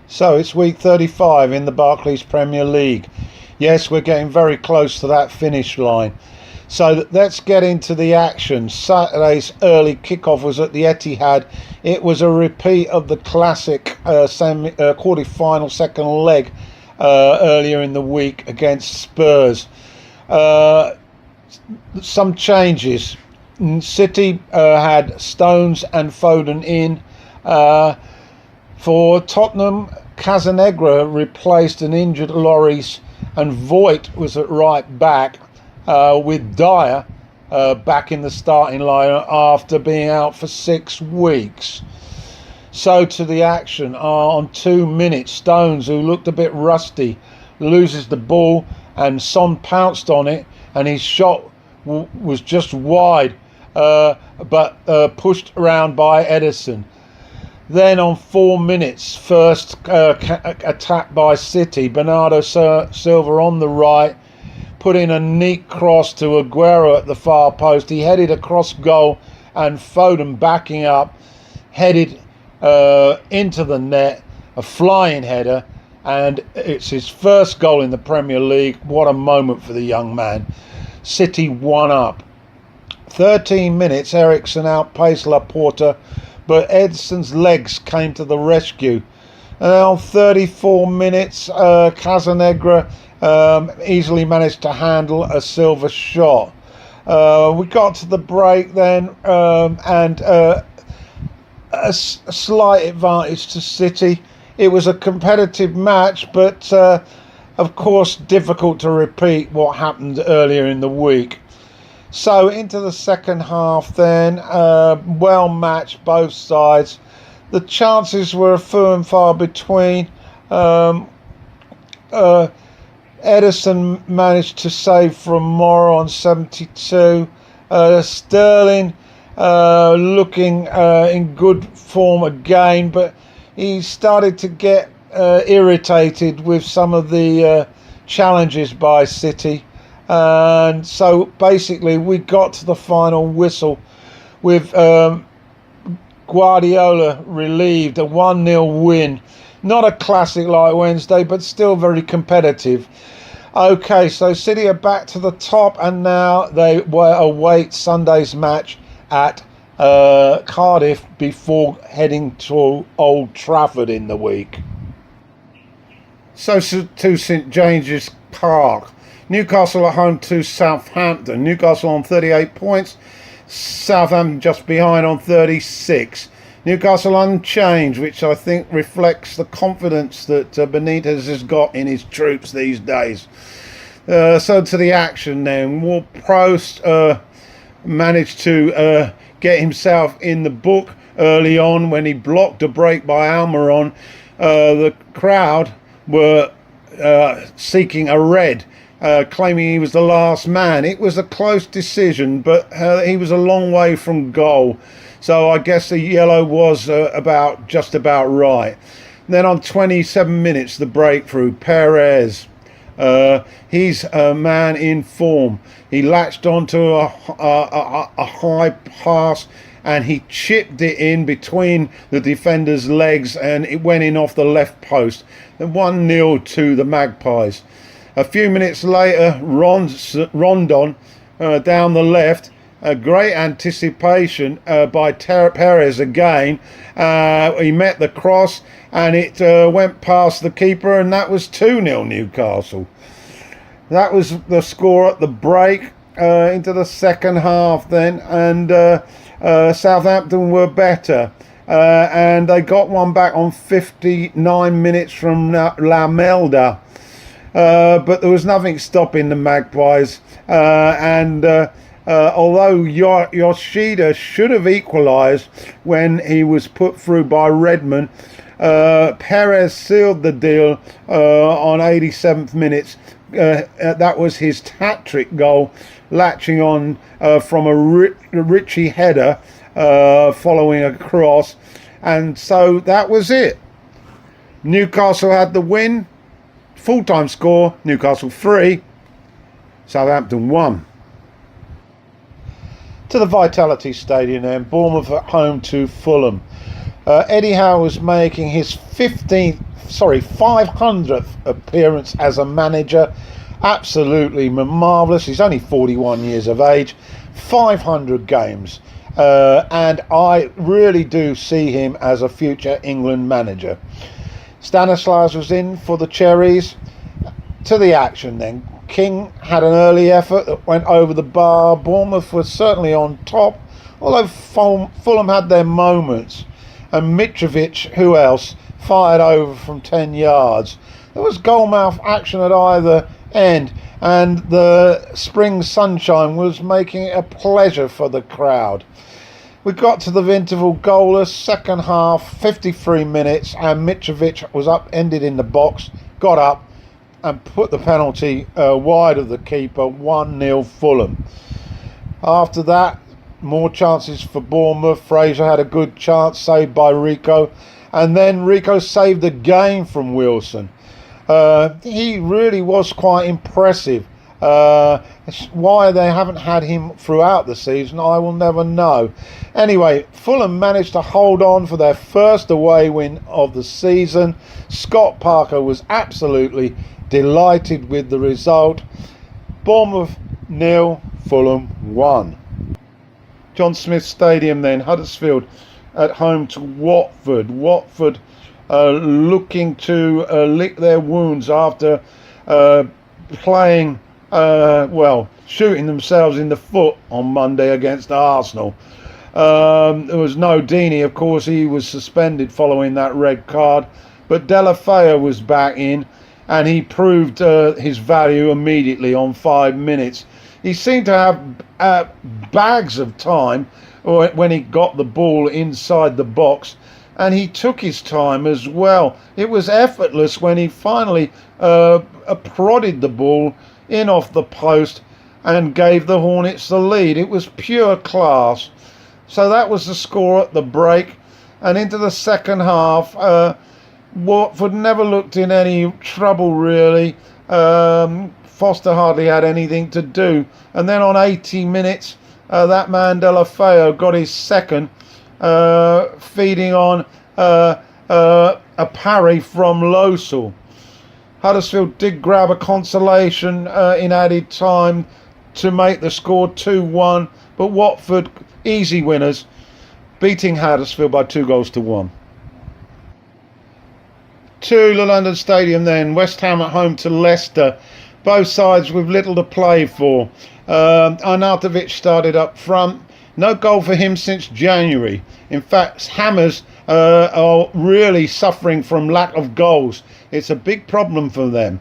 So it's week 35 in the Barclays Premier League. Yes, we're getting very close to that finish line. So let's get into the action. Saturday's early kickoff was at the Etihad. It was a repeat of the classic quarter-final second leg earlier in the week against Spurs. Some changes. City had Stones and Foden in. For Tottenham, Casanegra replaced an injured Lloris, and Voigt was at right back, with Dyer back in the starting line after being out for 6 weeks. So to the action. On 2 minutes, Stones, who looked a bit rusty, loses the ball, and Son pounced on it, and his shot was just wide, but pushed around by Ederson. Then on 4 minutes, first attack by City, Bernardo Silva on the right, put in a neat cross to Aguero at the far post. He headed across goal, and Foden backing up, headed into the net, a flying header, and it's his first goal in the Premier League. What a moment for the young man. City 1 up. 13 minutes, Eriksen outpaced Laporta, but Ederson's legs came to the rescue. And on 34 minutes, Casanegra easily managed to handle a Silva shot. We got to the break then, and a slight advantage to City. It was a competitive match, but of course difficult to repeat what happened earlier in the week. So into the second half then, well matched both sides. The chances were few and far between. Ederson managed to save from Mora on 72. Sterling looking in good form again, but he started to get irritated with some of the challenges by City. And so basically we got to the final whistle with Guardiola relieved, a 1-0 win. Not a classic like Wednesday, but still very competitive. Okay, so City are back to the top, and now they await Sunday's match at Cardiff before heading to Old Trafford in the week. So to St James's Park. Newcastle at home to Southampton. Newcastle on 38 points. Southampton just behind on 36. Newcastle unchanged, which I think reflects the confidence that Benitez has got in his troops these days. So to the action then. Ward-Prowse managed to get himself in the book early on when he blocked a break by Almiron. The crowd were seeking a red, claiming he was the last man. It was a close decision, but he was a long way from goal. So I guess the yellow was just about right. Then on 27 minutes, the breakthrough. Perez, he's a man in form. He latched onto a high pass, and he chipped it in between the defender's legs, and it went in off the left post. 1-0 to the Magpies. A few minutes later, Rondon down the left. A great anticipation by Perez again. He met the cross, and it went past the keeper, and that was 2-0 Newcastle. That was the score at the break. Into the second half then, and Southampton were better. And they got one back on 59 minutes from Lamelda. But there was nothing stopping the Magpies. Although Yoshida should have equalised when he was put through by Redmond, Perez sealed the deal on 87th minutes. That was his hat-trick goal, latching on from a Richie header following a cross. And so that was it. Newcastle had the win. Full-time score, Newcastle 3, Southampton 1. To the Vitality Stadium then, Bournemouth at home to Fulham. Eddie Howe was making his 15th 500th appearance as a manager. Absolutely marvellous. He's only 41 years of age. 500 games. And I really do see him as a future England manager. Stanislas was in for the Cherries. To the action then. King had an early effort that went over the bar. Bournemouth was certainly on top, although Fulham had their moments. And Mitrovic, who else, fired over from 10 yards. There was goalmouth action at either end, and the spring sunshine was making it a pleasure for the crowd. We got to the interval goalless, second half, 53 minutes, and Mitrovic was upended in the box, got up and put the penalty wide of the keeper, 1-0 Fulham. After that, more chances for Bournemouth. Fraser had a good chance, saved by Rico, and then Rico saved again from Wilson. He really was quite impressive. Why they haven't had him throughout the season, I will never know. Anyway, Fulham managed to hold on for their first away win of the season. Scott Parker was absolutely delighted with the result. Bournemouth 0, Fulham 1. John Smith Stadium then, Huddersfield at home to Watford. Watford looking to lick their wounds after playing, shooting themselves in the foot on Monday against Arsenal. There was no Deeney, of course. He was suspended following that red card, but Deulofeu was back in, and he proved his value immediately on 5 minutes. He seemed to have bags of time when he got the ball inside the box, and he took his time as well. It was effortless when he finally prodded the ball in off the post and gave the Hornets the lead. It was pure class. So that was the score at the break, and into the second half, Watford never looked in any trouble really. Foster hardly had anything to do, and then on 80 minutes that man Deulofeu got his second, feeding on a parry from Losel. Huddersfield did grab a consolation in added time to make the score 2-1, but Watford, easy winners, beating Huddersfield by 2-1. To the London Stadium then, West Ham at home to Leicester. Both sides with little to play for. Arnautovic started up front. No goal for him since January. In fact, Hammers are really suffering from lack of goals. It's a big problem for them.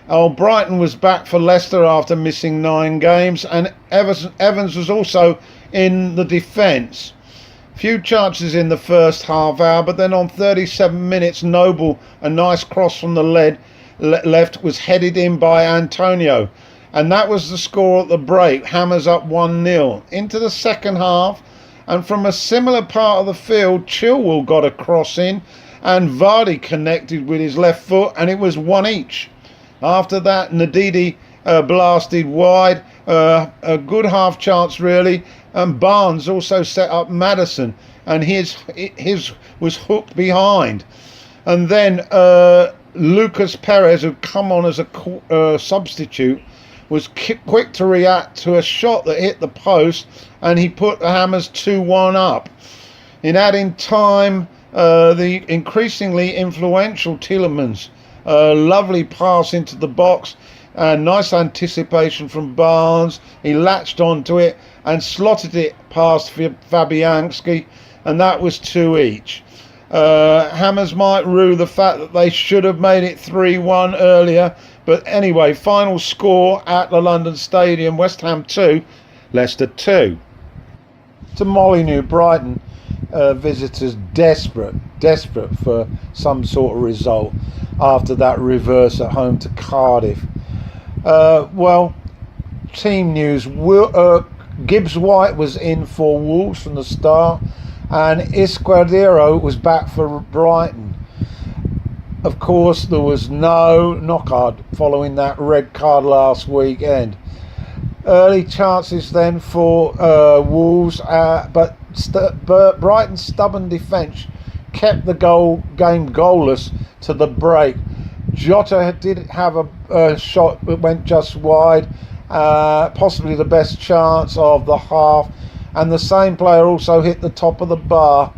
Brighton was back for Leicester after missing 9 games, and Evans was also in the defence. Few chances in the first half hour, but then on 37 minutes, Noble, a nice cross from the left, was headed in by Antonio. And that was the score at the break. Hammers up 1-0. Into the second half, and from a similar part of the field, Chilwell got a cross in, and Vardy connected with his left foot, and it was 1 each. After that, Ndidi blasted wide, a good half chance really, and Barnes also set up Maddison, and his was hooked behind. And then Lucas Perez, who'd come on as a substitute, was quick to react to a shot that hit the post, and he put the Hammers 2-1 up. In adding time, the increasingly influential Tielemans, lovely pass into the box, and nice anticipation from Barnes. He latched onto it and slotted it past Fabianski, and that was 2 each. Hammers might rue the fact that they should have made it 3-1 earlier, but anyway, final score at the London Stadium: West Ham 2, Leicester 2. To Molyneux, Brighton visitors desperate for some sort of result after that reverse at home to Cardiff. Team news: Gibbs White was in for Wolves from the start, and Escudero was back for Brighton. Of course, there was no knockout following that red card last weekend. Early chances then for Wolves, but Brighton's stubborn defence kept the game goalless to the break. Jota did have a shot that went just wide, possibly the best chance of the half, and the same player also hit the top of the bar.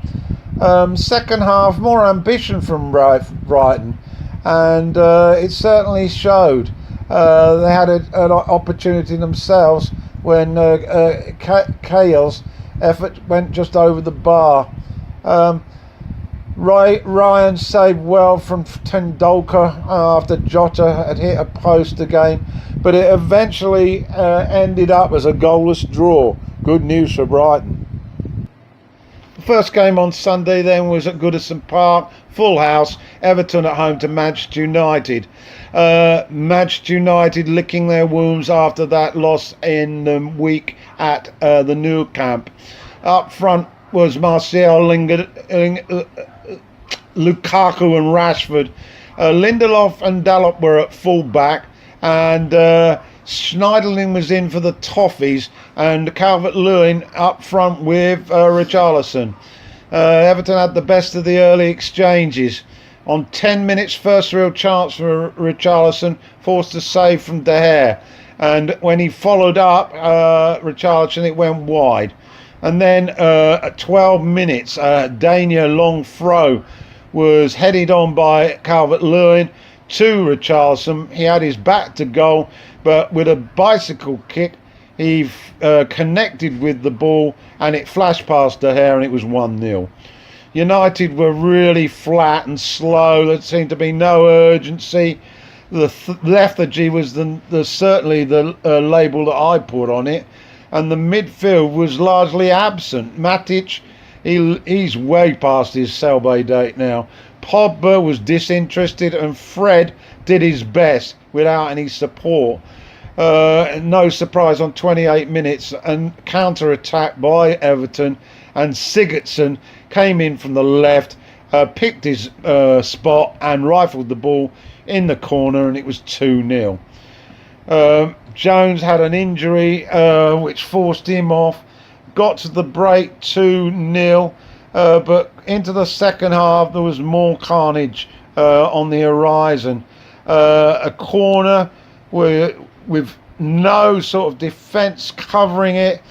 Second half, more ambition from Brighton, and it certainly showed. They had an opportunity themselves when Cale's effort went just over the bar. Ryan saved well from Tendulkar after Jota had hit a post again, but it eventually ended up as a goalless draw. Good news for Brighton. The first game on Sunday then was at Goodison Park, full house, Everton at home to Manchester United. Manchester United licking their wounds after that loss in the week at the Nou Camp. Up front was Martial, Lukaku and Rashford. Lindelof and Dalot were at full back, and Schneiderlin was in for the Toffees, and Calvert-Lewin up front with Richarlison. Everton had the best of the early exchanges. On 10 minutes, first real chance for Richarlison, forced a save from De Gea, and when he followed up Richarlison, it went wide. And then at 12 minutes, Dania long throw was headed on by Calvert-Lewin to Richarlison. He had his back to goal, but with a bicycle kick, he connected with the ball and it flashed past De Gea and it was 1-0. United were really flat and slow. There seemed to be no urgency. The lethargy was certainly the label that I put on it, and the midfield was largely absent. Matic, he's way past his sell-by date now. Pogba was disinterested, and Fred did his best without any support. No surprise on 28 minutes, and counter-attack by Everton, and Sigurdsson came in from the left, picked his spot and rifled the ball in the corner, and it was 2-0. Jones had an injury which forced him off. Got to the break 2-0, but into the second half there was more carnage on the horizon. A corner with no sort of defence covering it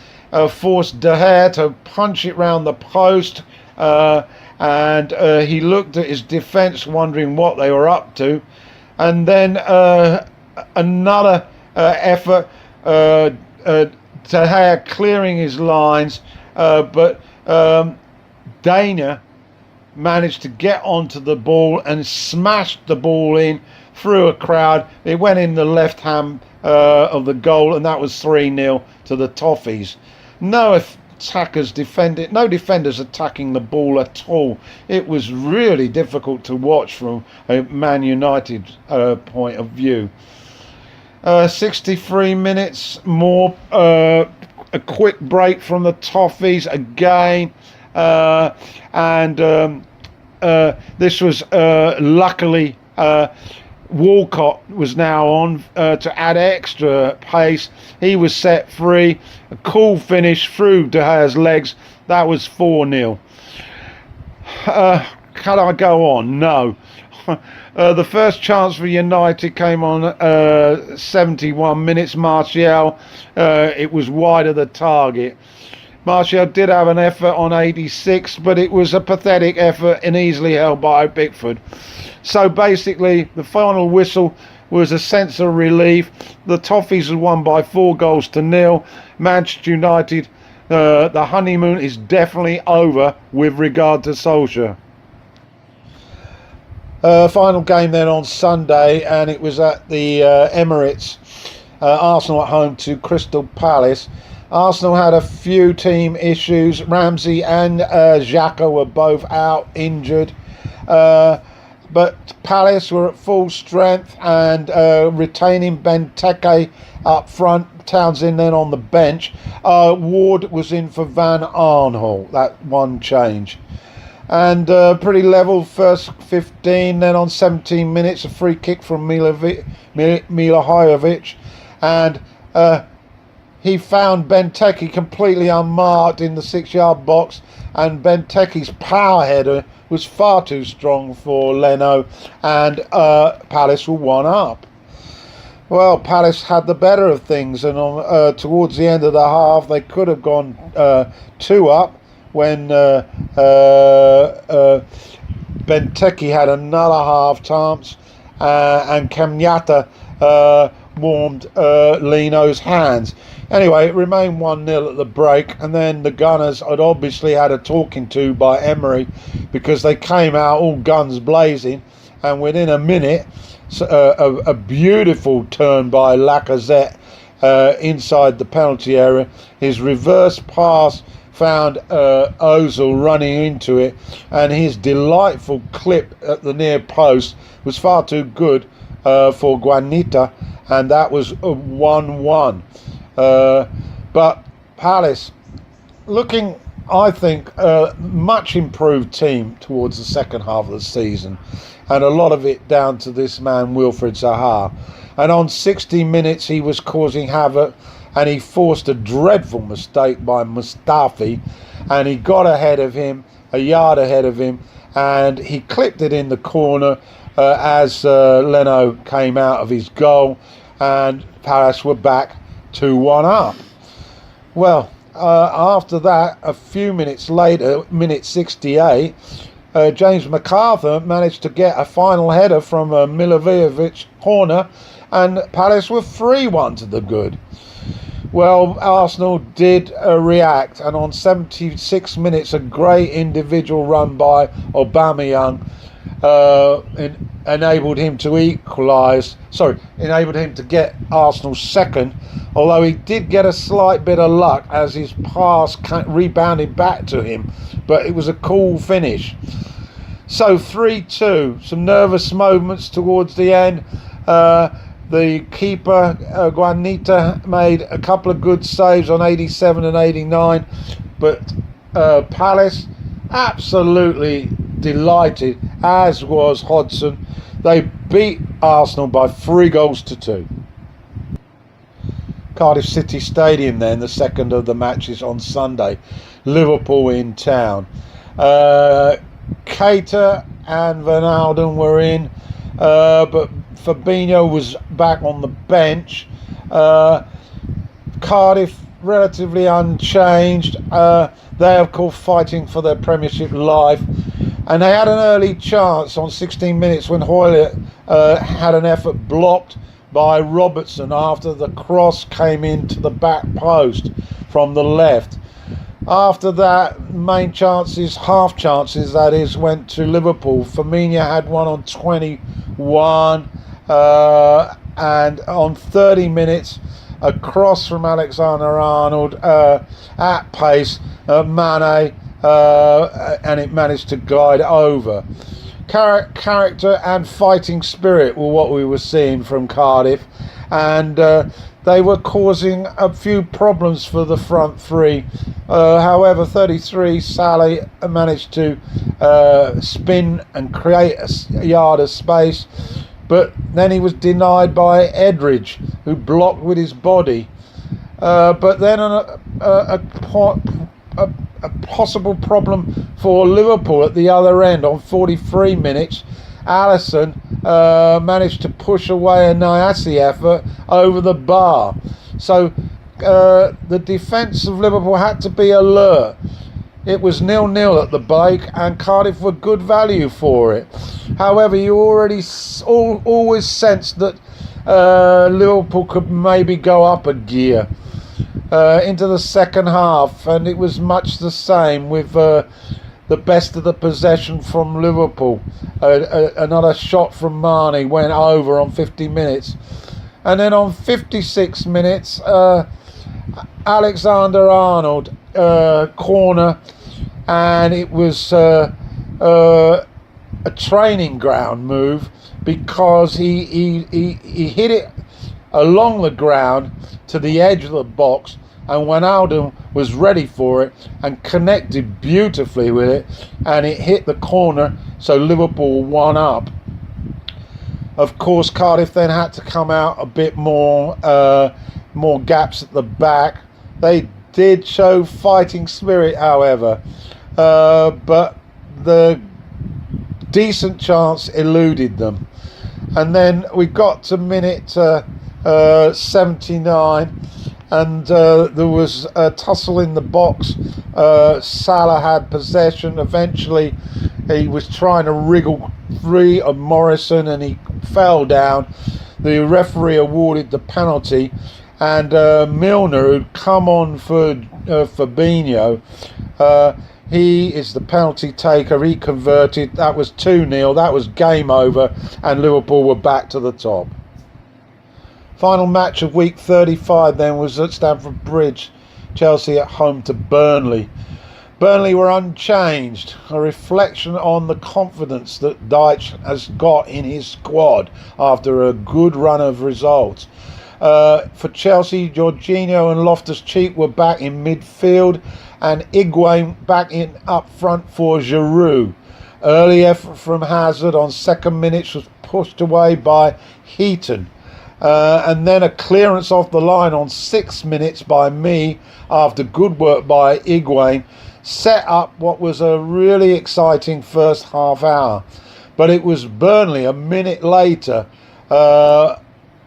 forced De Gea to punch it round the post, and he looked at his defence wondering what they were up to, and then another effort, De Gea clearing his lines, but Dana managed to get onto the ball and smashed the ball in through a crowd. It went in the left hand of the goal, and that was 3-0 to the Toffees. No defenders attacking the ball at all. It was really difficult to watch from a Man United point of view. 63 minutes more, a quick break from the Toffees again, and this was luckily Walcott was now on to add extra pace. He was set free, a cool finish through De Gea's legs. That was 4-0. Can I go on? No. The first chance for United came on 71 minutes. Martial, it was wide of the target. Martial did have an effort on 86, but it was a pathetic effort and easily held by Pickford. So basically, the final whistle was a sense of relief. The Toffees had won by 4-0. Manchester United, the honeymoon is definitely over with regard to Solskjaer. Final game then on Sunday, and it was at the Emirates. Arsenal at home to Crystal Palace. Arsenal had a few team issues. Ramsey and Xhaka were both out injured. But Palace were at full strength and retaining Benteke up front, Townsend then on the bench. Ward was in for Van Arnholt, that one change. And pretty level first 15, then on 17 minutes a free kick from Milajovic, and he found Benteke completely unmarked in the 6-yard box, and Benteke's power header was far too strong for Leno, and Palace were 1 up. Well, Palace had the better of things, and towards the end of the half they could have gone 2 up when Benteke had another half chance, and Kenyatta warmed Leno's hands. Anyway, it remained 1-0 at the break, and then the Gunners had obviously had a talking to by Emery, because they came out all guns blazing, and within a minute a beautiful turn by Lacazette inside the penalty area. His reverse pass found Ozil running into it, and his delightful clip at the near post was far too good for Guanita, and that was a 1-1. But Palace, looking, I think, much improved team towards the second half of the season, and a lot of it down to this man Wilfried Zaha. And on 60 minutes he was causing havoc, and he forced a dreadful mistake by Mustafi, and he got ahead of him, a yard ahead of him, and he clipped it in the corner as Leno came out of his goal, and Palace were back 2-1 up. Well, after that, a few minutes later, minute 68, James MacArthur managed to get a final header from a Milivojevic corner, and Palace were 3-1 to the good. Well, Arsenal did react, and on 76 minutes, a great individual run by Aubameyang enabled him to enabled him to get Arsenal's second, although he did get a slight bit of luck as his pass rebounded back to him, but it was a cool finish. So 3-2, some nervous moments towards the end. The keeper, Guanita, made a couple of good saves on 87 and 89, but Palace absolutely delighted, as was Hodgson. They beat Arsenal by 3-2. Cardiff City Stadium then, the second of the matches on Sunday. Liverpool in town. Keita and Wijnaldum were in, but Fabinho was back on the bench. Cardiff relatively unchanged. They, of course, fighting for their Premiership life, and they had an early chance on 16 minutes when Hoyle had an effort blocked by Robertson after the cross came into the back post from the left. After that, main chances, half chances that is, went to Liverpool. Firmino had one on 21, and on 30 minutes, a cross from Alexander-Arnold at pace, Mane, and it managed to glide over. Character and fighting spirit were what we were seeing from Cardiff, and they were causing a few problems for the front three. However, 33, Sally managed to spin and create a yard of space, but then he was denied by Edridge, who blocked with his body. But then a possible problem for Liverpool at the other end on 43 minutes. Alisson managed to push away a Niasse effort over the bar. So the defence of Liverpool had to be alert. It was 0-0 at the break, and Cardiff were good value for it. However, you already always sensed that Liverpool could maybe go up a gear into the second half, and it was much the same with the best of the possession from Liverpool. Another shot from Mane went over on 50 minutes. And then on 56 minutes, Alexander-Arnold corner, and it was a training ground move, because he hit it along the ground to the edge of the box, and Wijnaldum was ready for it and connected beautifully with it, and it hit the corner, so Liverpool 1 up. Of course, Cardiff then had to come out a bit more more gaps at the back. They did show fighting spirit, however, but the decent chance eluded them. And then we got to minute 79, and there was a tussle in the box. Salah had possession. Eventually he was trying to wriggle free of Morrison and he fell down. The referee awarded the penalty, and Milner, who'd come on for Fabinho, he is the penalty taker. He converted. That was 2-0. That was game over, and Liverpool were back to the top. Final match of week 35 then was at Stamford Bridge. Chelsea at home to Burnley. Burnley were unchanged, a reflection on the confidence that Dyche has got in his squad after a good run of results. For Chelsea, Jorginho and Loftus-Cheek were back in midfield, and Higuain back in up front for Giroud. Early effort from Hazard on second minutes was pushed away by Heaton. And then a clearance off the line on 6 minutes by me after good work by Higuain set up what was a really exciting first half hour. But it was Burnley a minute later,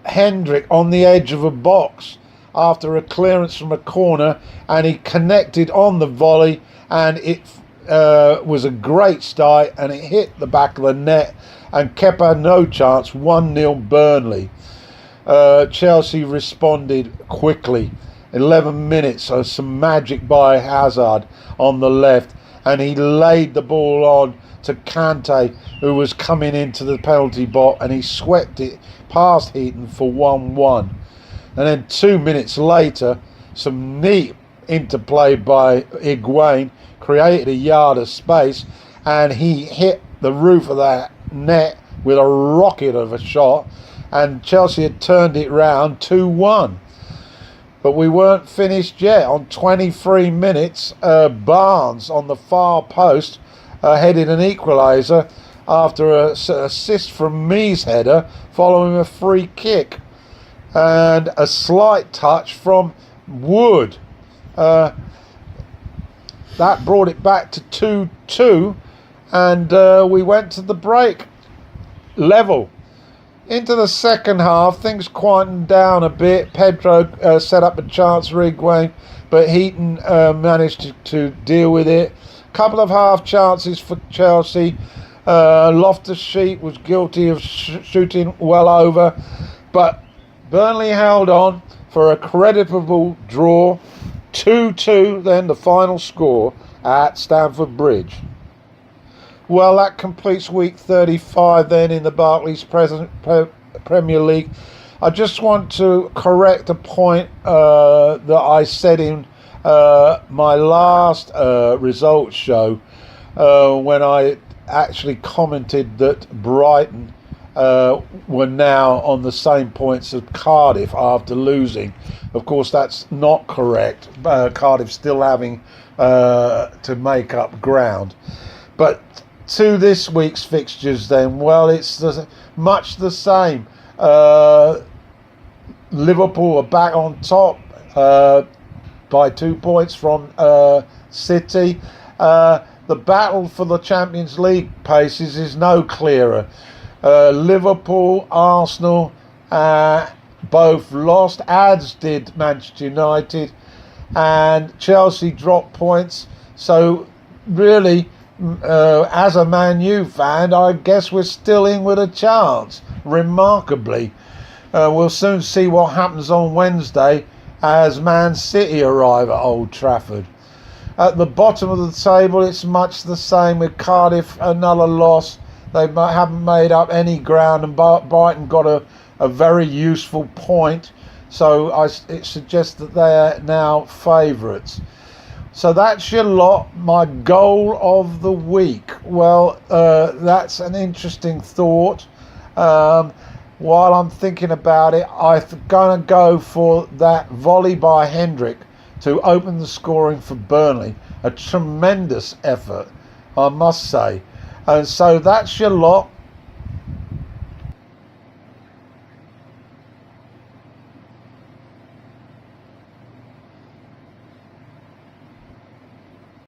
Hendrick on the edge of a box after a clearance from a corner, and he connected on the volley, and it was a great start, and it hit the back of the net, and Kepa no chance. 1-0 Burnley. Chelsea responded quickly. 11 minutes, so some magic by Hazard on the left, and he laid the ball on to Kante, who was coming into the penalty box, and he swept it past Heaton for 1-1. And then 2 minutes later, some neat interplay by Higuain created a yard of space, and he hit the roof of that net with a rocket of a shot, and Chelsea had turned it round 2-1. But we weren't finished yet. On 23 minutes, Barnes on the far post headed an equaliser after an assist from Mee's header following a free kick, and a slight touch from Wood. That brought it back to 2-2, and we went to the break level. Into the second half, things quietened down a bit. Pedro set up a chance for Higuain, but Heaton managed to deal with it. Couple of half chances for Chelsea. Loftus-Cheek was guilty of shooting well over, but Burnley held on for a creditable draw. 2-2 then the final score at Stamford Bridge. Well, that completes week 35 then in the Barclays Premier League. I just want to correct a point that I said in my last results show when I actually commented that Brighton were now on the same points as Cardiff after losing. Of course, that's not correct. Cardiff still having to make up ground. But to this week's fixtures then, well, it's much the same. Liverpool are back on top by 2 points from City. The battle for the Champions League places is no clearer. Liverpool, Arsenal both lost, as did Manchester United, and Chelsea dropped points. So really, as a Man U fan, I guess we're still in with a chance, remarkably. We'll soon see what happens on Wednesday as Man City arrive at Old Trafford. At the bottom of the table, it's much the same with Cardiff, another loss. They haven't made up any ground, and Brighton got a very useful point. So it suggests that they're now favourites. So that's your lot. My goal of the week. Well, that's an interesting thought. While I'm thinking about it, I'm going to go for that volley by Hendrick to open the scoring for Burnley. A tremendous effort, I must say. And so that's your lot.